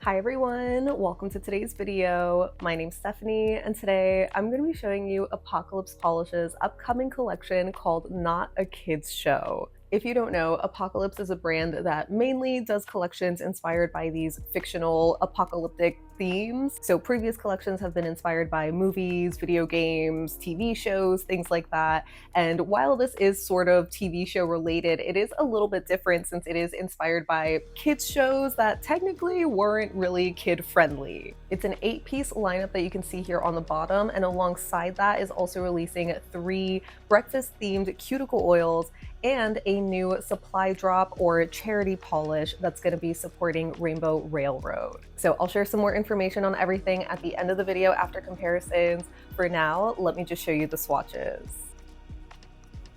Hi everyone, welcome to today's video. My name's Stephanie and today I'm going to be showing you Apocalypse Polish's upcoming collection called Not a Kids Show. If you don't know, Apocalypse is a brand that mainly does collections inspired by these fictional apocalyptic themes. So previous collections have been inspired by movies, video games, TV shows, things like that. And while this is sort of TV show related, it is a little bit different since it is inspired by kids shows that technically weren't really kid friendly. It's an 8-piece lineup that you can see here on the bottom, and alongside that is also releasing 3 breakfast themed cuticle oils and a new supply drop or charity polish that's going to be supporting Rainbow Railroad. So I'll share some more information on everything at the end of the video after comparisons. For now, let me just show you the swatches.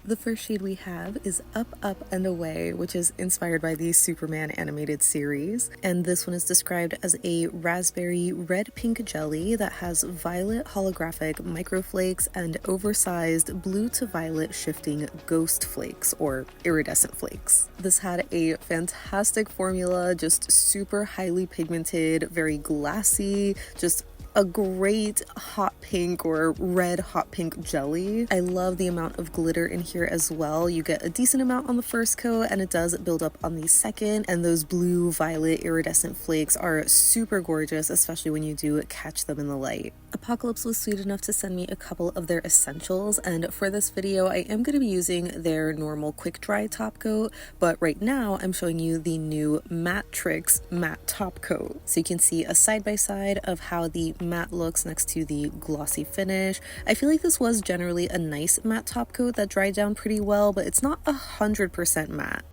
The first shade we have is Up, Up, and Away, which is inspired by the Superman animated series. And this one is described as a raspberry red-pink jelly that has violet holographic microflakes and oversized blue to violet shifting ghost flakes or iridescent flakes. This had a fantastic formula, just super highly pigmented, very glassy, just a great hot pink or red hot pink jelly. I love the amount of glitter in here as well. You get a decent amount on the first coat and it does build up on the second, and those blue violet iridescent flakes are super gorgeous, especially when you do catch them in the light. Apocalypse was sweet enough to send me a couple of their essentials, and for this video I am going to be using their normal quick dry top coat, but right now I'm showing you the new Matte-trix matte top coat. So you can see a side-by-side of how the matte looks next to the glossy finish. I feel like this was generally a nice matte top coat that dried down pretty well, but it's not 100% matte.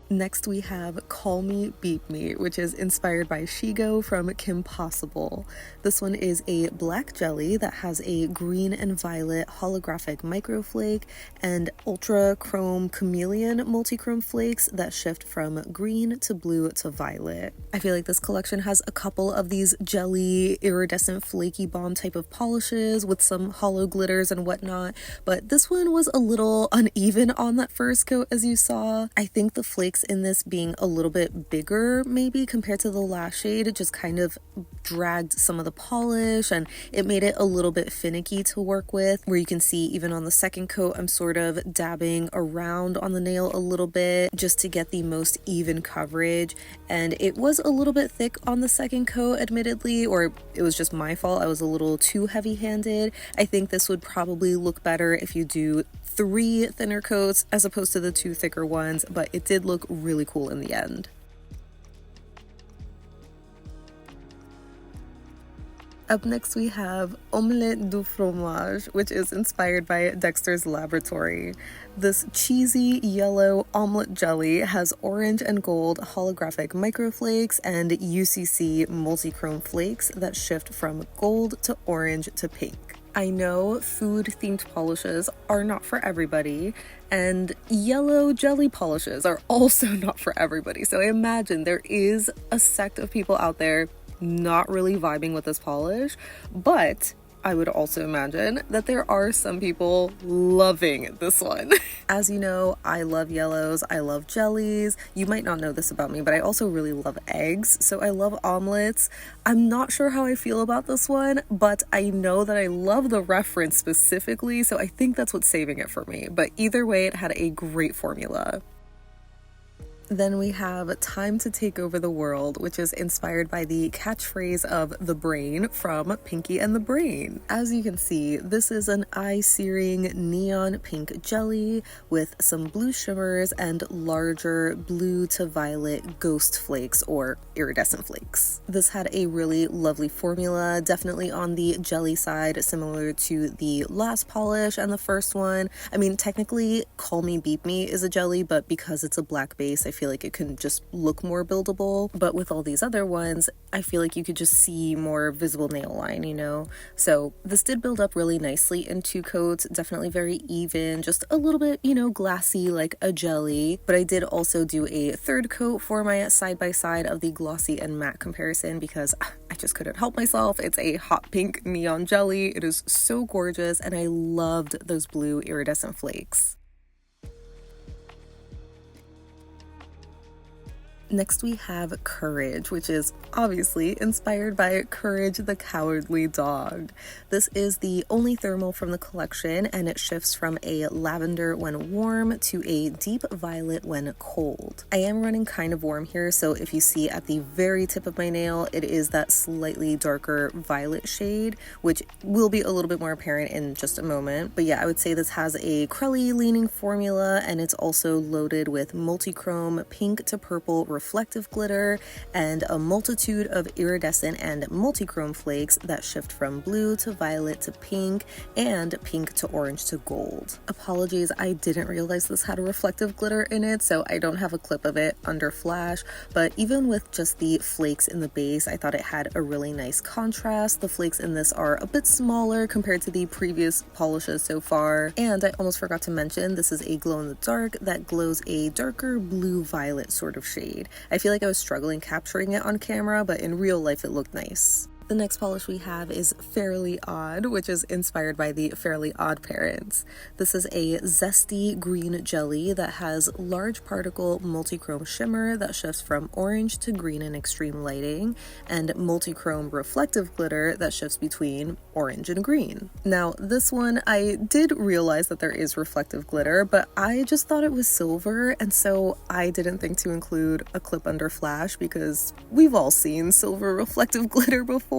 Next we have Call Me Beat Me, which is inspired by Shigo from Kim Possible. This one is a black jelly that has a green and violet holographic microflake and ultra chrome chameleon multi-chrome flakes that shift from green to blue to violet. I feel like this collection has a couple of these jelly iridescent flaky bomb type of polishes with some hollow glitters and whatnot, but this one was a little uneven on that first coat as you saw. I think the flakes in this being a little bit bigger maybe compared to the last shade, it just kind of dragged some of the polish and it made it a little bit finicky to work with, where you can see even on the second coat I'm sort of dabbing around on the nail a little bit just to get the most even coverage, and it was a little bit thick on the second coat admittedly, or it was just my fault, I was a little too heavy-handed. I think this would probably look better if you do 3 thinner coats as opposed to the 2 thicker ones, but it did look really cool in the end. Up next we have Omelette Du Fromage, which is inspired by Dexter's Laboratory. This cheesy yellow omelette jelly has orange and gold holographic microflakes and UCC multi-chrome flakes that shift from gold to orange to pink. I know food-themed polishes are not for everybody, and yellow jelly polishes are also not for everybody, so I imagine there is a sect of people out there not really vibing with this polish, but I would also imagine that there are some people loving this one. As you know, I love yellows, I love jellies. You might not know this about me, but I also really love eggs, so I love omelets. I'm not sure how I feel about this one, but I know that I love the reference specifically, so I think that's what's saving it for me. But either way, it had a great formula. Then we have Time to Take Over the World, which is inspired by the catchphrase of The Brain from Pinky and the Brain. As you can see, this is an eye-searing neon pink jelly with some blue shimmers and larger blue to violet ghost flakes or iridescent flakes. This had a really lovely formula, definitely on the jelly side, similar to the last polish and the first one. I mean, technically, Call Me Beat Me is a jelly, but because it's a black base, I feel like it can just look more buildable. But with all these other ones, I feel like you could just see more visible nail line, you know? So this did build up really nicely in 2 coats, definitely very even, just a little bit, you know, glassy like a jelly. But I did also do a 3rd coat for my side-by-side of the glossy and matte comparison because I just couldn't help myself. It's a hot pink neon jelly. It is so gorgeous, and I loved those blue iridescent flakes. Next we have Courage, which is obviously inspired by Courage the Cowardly Dog. This is the only thermal from the collection, and it shifts from a lavender when warm to a deep violet when cold. I am running kind of warm here, so if you see at the very tip of my nail, it is that slightly darker violet shade, which will be a little bit more apparent in just a moment. But yeah, I would say this has a crelly leaning formula, and it's also loaded with multi-chrome pink to purple reflective glitter and a multitude of iridescent and multi-chrome flakes that shift from blue to violet to pink and pink to orange to gold. Apologies, I didn't realize this had a reflective glitter in it, so I don't have a clip of it under flash, but even with just the flakes in the base, I thought it had a really nice contrast. The flakes in this are a bit smaller compared to the previous polishes so far, and I almost forgot to mention this is a glow in the dark that glows a darker blue violet sort of shade. I feel like I was struggling capturing it on camera, but in real life it looked nice. The next polish we have is Fairly Odd, which is inspired by the Fairly Odd Parents. This is a zesty green jelly that has large particle multi-chrome shimmer that shifts from orange to green in extreme lighting, and multi-chrome reflective glitter that shifts between orange and green. Now, this one, I did realize that there is reflective glitter, but I just thought it was silver, and so I didn't think to include a clip under flash because we've all seen silver reflective glitter before.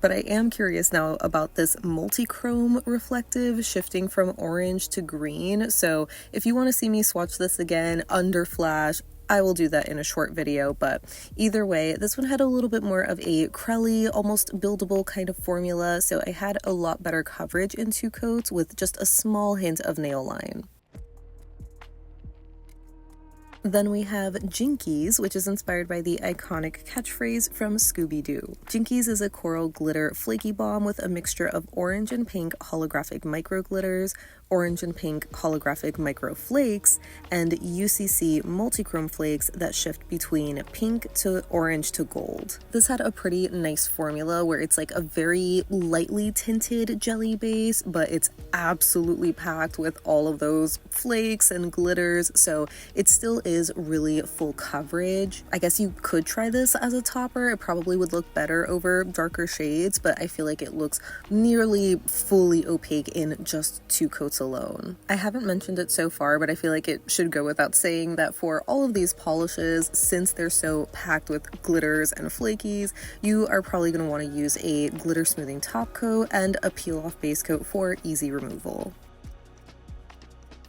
But I am curious now about this multi-chrome reflective shifting from orange to green. So if you want to see me swatch this again under flash, I will do that in a short video, but either way, this one had a little bit more of a crelly, almost buildable kind of formula, so I had a lot better coverage in two coats with just a small hint of nail line. Then we have Jinkies, which is inspired by the iconic catchphrase from Scooby-Doo. Jinkies is a coral glitter flaky bomb with a mixture of orange and pink holographic micro glitters, orange and pink holographic micro flakes, and UCC multi-chrome flakes that shift between pink to orange to gold. This had a pretty nice formula where it's like a very lightly tinted jelly base, but it's absolutely packed with all of those flakes and glitters, so it still is really full coverage. I guess you could try this as a topper. It probably would look better over darker shades, but I feel like it looks nearly fully opaque in just two coats alone. I haven't mentioned it so far, but I feel like it should go without saying that for all of these polishes, since they're so packed with glitters and flakies, you are probably going to want to use a glitter smoothing top coat and a peel off base coat for easy removal.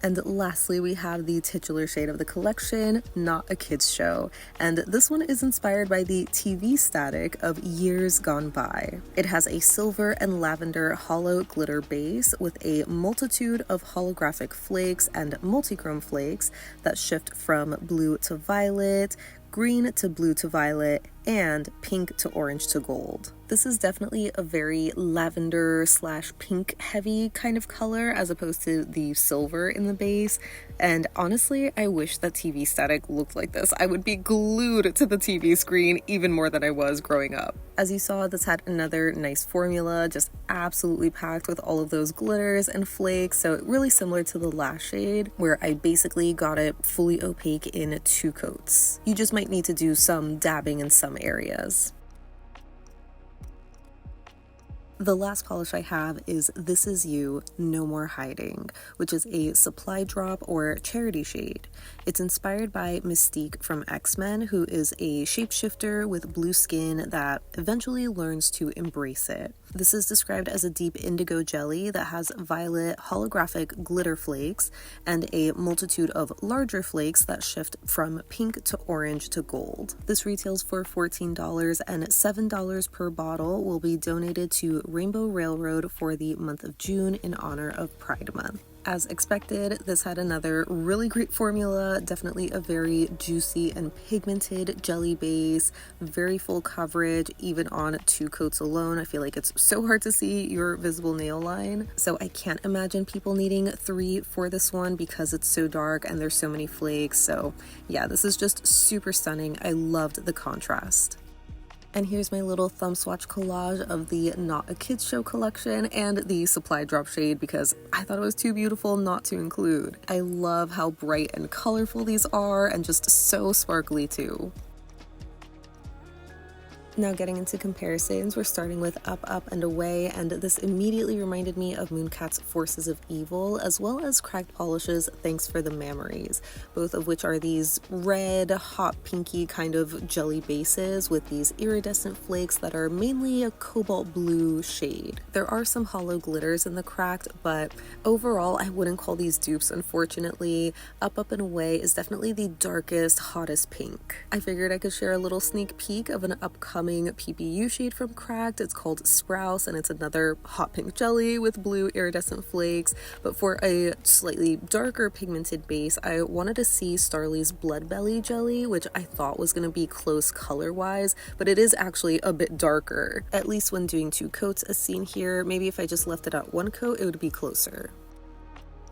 And lastly, we have the titular shade of the collection, Not a Kids Show, and this one is inspired by the TV static of Years Gone By. It has a silver and lavender hollow glitter base with a multitude of holographic flakes and multi-chrome flakes that shift from blue to violet, green to blue to violet, and pink to orange to gold. This is definitely a very lavender slash pink heavy kind of color as opposed to the silver in the base, and honestly I wish that TV static looked like this. I would be glued to the TV screen even more than I was growing up. As you saw, this had another nice formula, just absolutely packed with all of those glitters and flakes, so really similar to the last shade where I basically got it fully opaque in two coats. You just might need to do some dabbing in some areas. The last polish I have is This Is You, No More Hiding, which is a supply drop or charity shade. It's inspired by Mystique from X-Men, who is a shapeshifter with blue skin that eventually learns to embrace it. This is described as a deep indigo jelly that has violet holographic glitter flakes and a multitude of larger flakes that shift from pink to orange to gold. This retails for $14 and $7 per bottle will be donated to Rainbow Railroad for the month of June in honor of Pride Month. As expected, this had another really great formula, definitely a very juicy and pigmented jelly base, very full coverage, even on two coats alone. I feel like it's so hard to see your visible nail line, so I can't imagine people needing 3 for this one because it's so dark and there's so many flakes. So yeah, this is just super stunning. I loved the contrast. And here's my little thumb swatch collage of the Not a Kids Show collection and the supply drop shade because I thought it was too beautiful not to include. I love how bright and colorful these are and just so sparkly too. Now getting into comparisons, we're starting with Up, Up, and Away, and this immediately reminded me of Mooncat's Forces of Evil, as well as Cracked Polish's Thanks for the Mammaries, both of which are these red, hot pinky kind of jelly bases with these iridescent flakes that are mainly a cobalt blue shade. There are some hollow glitters in the Cracked, but overall I wouldn't call these dupes, unfortunately. Up, Up, and Away is definitely the darkest, hottest pink. I figured I could share a little sneak peek of an upcoming PPU shade from Cracked. It's called Sprouse, and it's another hot pink jelly with blue iridescent flakes, but for a slightly darker pigmented base, I wanted to see Starrely's Bloodbelly jelly, which I thought was going to be close color-wise, but it is actually a bit darker, at least when doing 2 coats as seen here. Maybe if I just left it at 1 coat, it would be closer.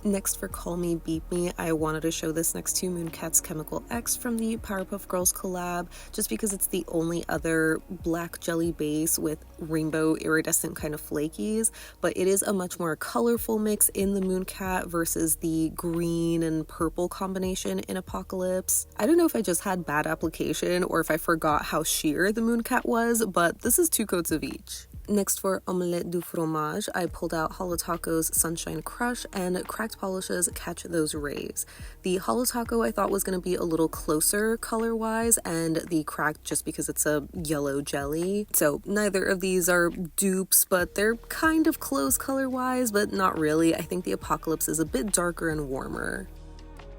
Next for Call Me Beep Me, I wanted to show this next to Mooncat's Chemical X from the Powerpuff Girls collab, just because it's the only other black jelly base with rainbow iridescent kind of flakies, but it is a much more colorful mix in the Mooncat versus the green and purple combination in Apocalypse. I don't know if I just had bad application or if I forgot how sheer the Mooncat was, but this is 2 coats of each. Next for Omelette Du Fromage, I pulled out Holo Taco's Sunshine Crush and Cracked Polish's Catch Those Rays. The Holo Taco I thought was going to be a little closer color-wise, and the Cracked just because it's a yellow jelly. So neither of these are dupes, but they're kind of close color-wise, but not really. I think the Apocalypse is a bit darker and warmer.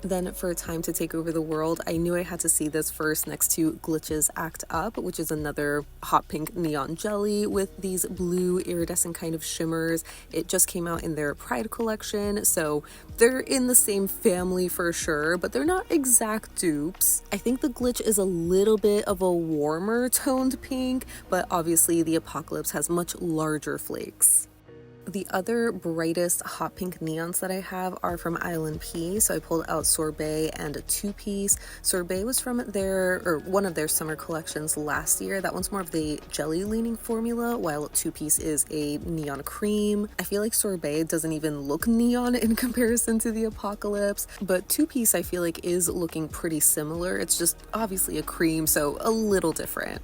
Then for Time to Take Over the World, I knew I had to see this first next to Glitch's Act Up, which is another hot pink neon jelly with these blue iridescent kind of shimmers. It just came out in their Pride collection, so they're in the same family for sure, but they're not exact dupes. I think the Glitch is a little bit of a warmer toned pink, but obviously the Apocalypse has much larger flakes. The other brightest hot pink neons that I have are from ILNP, so I pulled out Sorbet and a 2-piece. Sorbet was from one of their summer collections last year. That one's more of the jelly leaning formula, while 2-piece is a neon cream. I feel like Sorbet doesn't even look neon in comparison to the Apocalypse, but 2-piece I feel like is looking pretty similar. It's just obviously a cream, so a little different.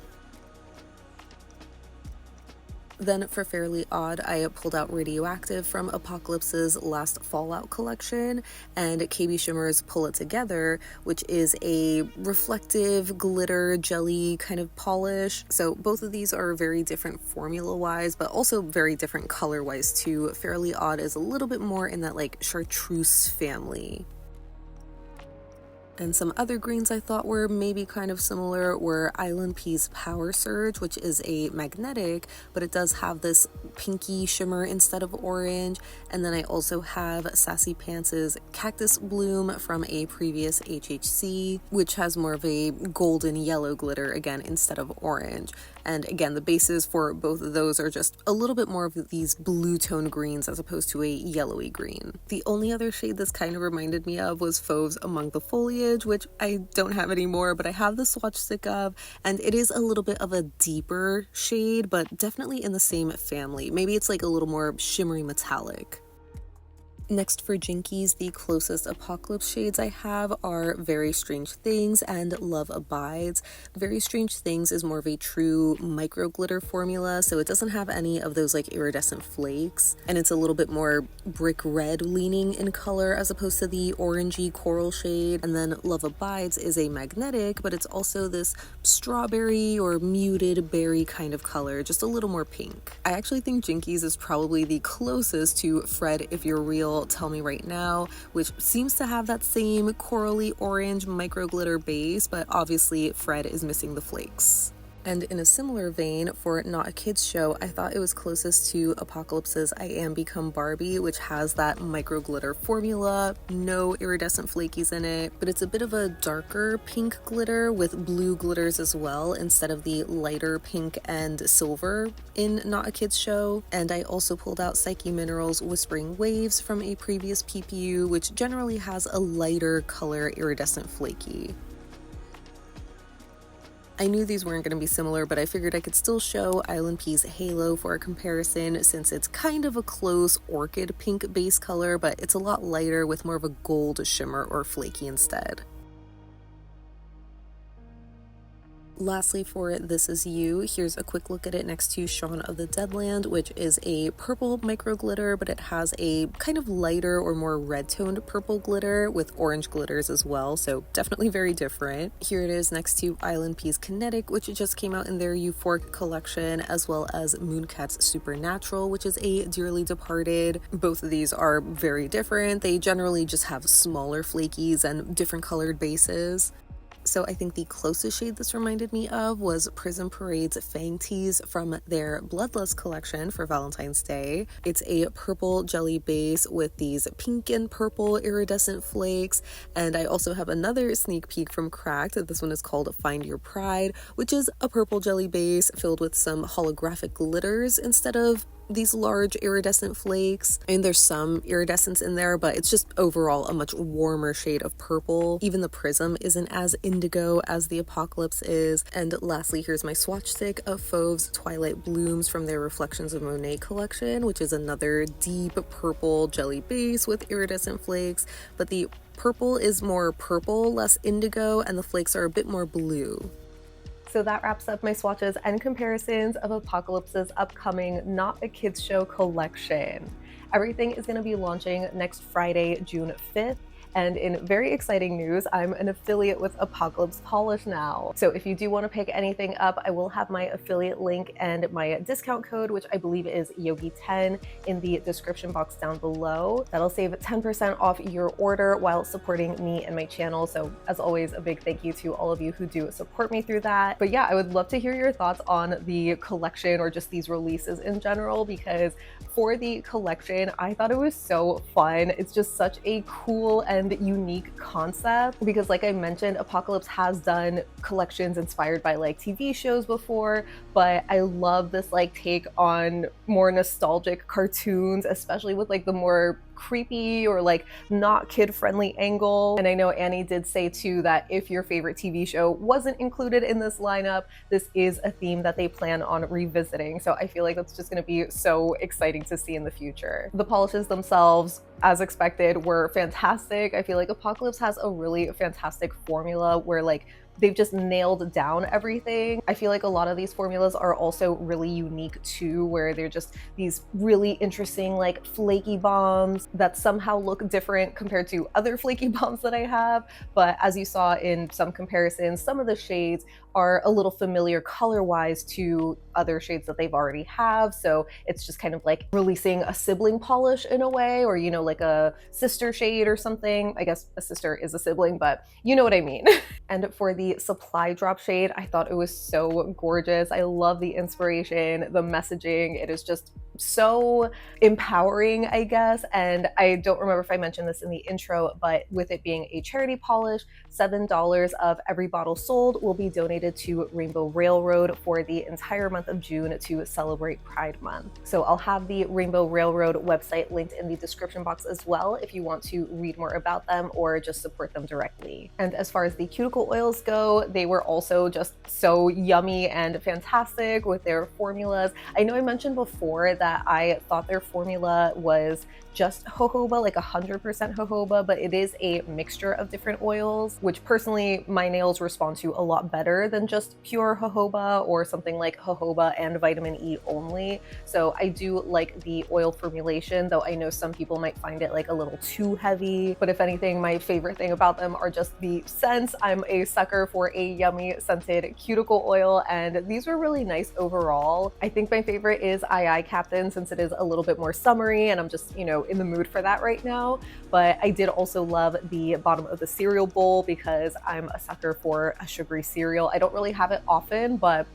Then for Fairly Odd, I pulled out Radioactive from Apocalypse's last Fallout collection and KBShimmer's Pull It Together, which is a reflective glitter jelly kind of polish. So both of these are very different formula-wise, but also very different color-wise too. Fairly Odd is a little bit more in that like chartreuse family. And some other greens I thought were maybe kind of similar were ILNP's Power Surge, which is a magnetic, but it does have this pinky shimmer instead of orange. And then I also have Sassy Pants' Cactus Bloom from a previous HHC, which has more of a golden yellow glitter again instead of orange. And again, the bases for both of those are just a little bit more of these blue tone greens as opposed to a yellowy green. The only other shade this kind of reminded me of was Fauve's Among the Foliage, which I don't have anymore, but I have the swatch stick of, and it is a little bit of a deeper shade, but definitely in the same family. Maybe it's like a little more shimmery metallic. Next for Jinkies, the closest Apocalypse shades I have are Very Strange Things and Love Abides. Very Strange Things is more of a true micro glitter formula, so it doesn't have any of those like iridescent flakes, and it's a little bit more brick red leaning in color as opposed to the orangey coral shade. And then Love Abides is a magnetic, but it's also this strawberry or muted berry kind of color, just a little more pink. I actually think Jinkies is probably the closest to Fred If You're Real Tell Me Right Now, which seems to have that same corally orange micro glitter base, but obviously Fred is missing the flakes. And in a similar vein, for Not a Kids Show, I thought it was closest to Apocalypse's I Am Become Barbie, which has that micro glitter formula, no iridescent flakies in it, but it's a bit of a darker pink glitter with blue glitters as well, instead of the lighter pink and silver in Not a Kids Show. And I also pulled out Psyche Minerals Whispering Waves from a previous PPU, which generally has a lighter color iridescent flaky. I knew these weren't going to be similar, but I figured I could still show ILNP's Halo for a comparison, since it's kind of a close orchid pink base color, but it's a lot lighter with more of a gold shimmer or flaky instead. Lastly, for This Is You, here's a quick look at it next to Shaun of the Deadland, which is a purple micro glitter, but it has a kind of lighter or more red toned purple glitter with orange glitters as well, so definitely very different. Here it is next to ILNP's Kinetic, which just came out in their Euphoric collection, as well as Mooncat's Supernatural, which is a dearly departed. Both of these are very different. They generally just have smaller flakies and different colored bases. So I think the closest shade this reminded me of was Prism Parade's Fangtease from their Bloodlust collection for Valentine's Day. It's a purple jelly base with these pink and purple iridescent flakes, and I also have another sneak peek from Cracked. This one is called Find Your Pride, which is a purple jelly base filled with some holographic glitters instead of these large iridescent flakes, and there's some iridescence in there, but it's just overall a much warmer shade of purple. Even the Prism isn't as indigo as the Apocalypse is. And lastly, here's my swatch stick of Fauve's Twilight Blooms from their Reflections of Monet collection, which is another deep purple jelly base with iridescent flakes, but the purple is more purple, less indigo, and the flakes are a bit more blue. So that wraps up my swatches and comparisons of Apocalypse's upcoming Not a Kids Show collection. Everything is going to be launching next Friday, June 5th. And in very exciting news, I'm an affiliate with Apocalypse Polish now. So if you do want to pick anything up, I will have my affiliate link and my discount code, which I believe is Yogi10, in the description box down below. That'll save 10% off your order while supporting me and my channel. So as always, a big thank you to all of you who do support me through that. But yeah, I would love to hear your thoughts on the collection or just these releases in general, because for the collection, I thought it was so fun. It's just such a cool and unique concept, because like I mentioned, Apocalypse has done collections inspired by like TV shows before, but I love this like take on more nostalgic cartoons, especially with like the more creepy or like not kid-friendly angle. And I know Annie did say too that if your favorite TV show wasn't included in this lineup, this is a theme that they plan on revisiting. So I feel like that's just going to be so exciting to see in the future. The polishes themselves, as expected, were fantastic. I feel like Apocalypse has a really fantastic formula where like they've just nailed down everything. I feel like a lot of these formulas are also really unique too, where they're just these really interesting like flaky bombs that somehow look different compared to other flaky bombs that I have. But as you saw in some comparisons, some of the shades are a little familiar color-wise to other shades that they've already have. So it's just kind of like releasing a sibling polish in a way, or, you know, like a sister shade or something. I guess a sister is a sibling, but you know what I mean. And for the Supply Drop shade, I thought it was so gorgeous. I love the inspiration, the messaging. It is just so empowering, I guess. And I don't remember if I mentioned this in the intro, but with it being a charity polish, $7 of every bottle sold will be donated to Rainbow Railroad for the entire month of June to celebrate Pride Month. So I'll have the Rainbow Railroad website linked in the description box as well if you want to read more about them or just support them directly. And as far as the cuticle oils go, they were also just so yummy and fantastic with their formulas. I know I mentioned before that I thought their formula was just jojoba, like 100% jojoba, but it is a mixture of different oils, which personally my nails respond to a lot better than just pure jojoba or something like jojoba and vitamin E only. So I do like the oil formulation, though I know some people might find it like a little too heavy. But if anything, my favorite thing about them are just the scents. I'm a sucker for a yummy scented cuticle oil, and these were really nice overall. I think my favorite is II Captain, since it is a little bit more summery and I'm just, you know, in the mood for that right now. But I did also love the bottom of the cereal bowl because I'm a sucker for a sugary cereal. I don't really have it often, but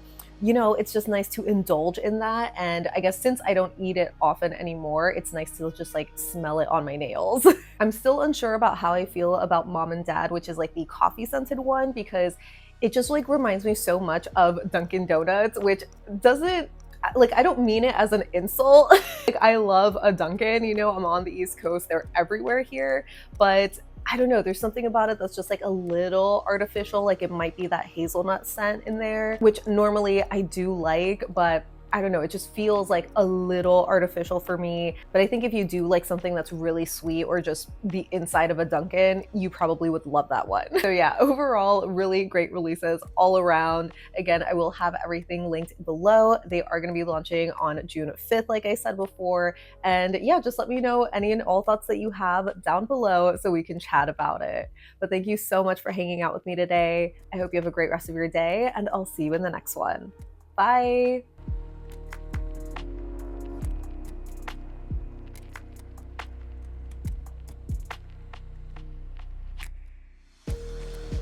you know, it's just nice to indulge in that. And I guess since I don't eat it often anymore, it's nice to just like smell it on my nails. I'm still unsure about how I feel about Mom and Dad, which is like the coffee scented one, because it just like reminds me so much of Dunkin' Donuts, which doesn't, like, I don't mean it as an insult. Like, I love a Dunkin', you know, I'm on the East Coast, they're everywhere here, but I don't know, there's something about it that's just like a little artificial. Like it might be that hazelnut scent in there, which normally I do like, but I don't know, it just feels like a little artificial for me. But I think if you do like something that's really sweet or just the inside of a Dunkin', you probably would love that one. So yeah, overall, really great releases all around. Again, I will have everything linked below. They are going to be launching on June 5th, like I said before. And yeah, just let me know any and all thoughts that you have down below so we can chat about it. But thank you so much for hanging out with me today. I hope you have a great rest of your day, and I'll see you in the next one. Bye!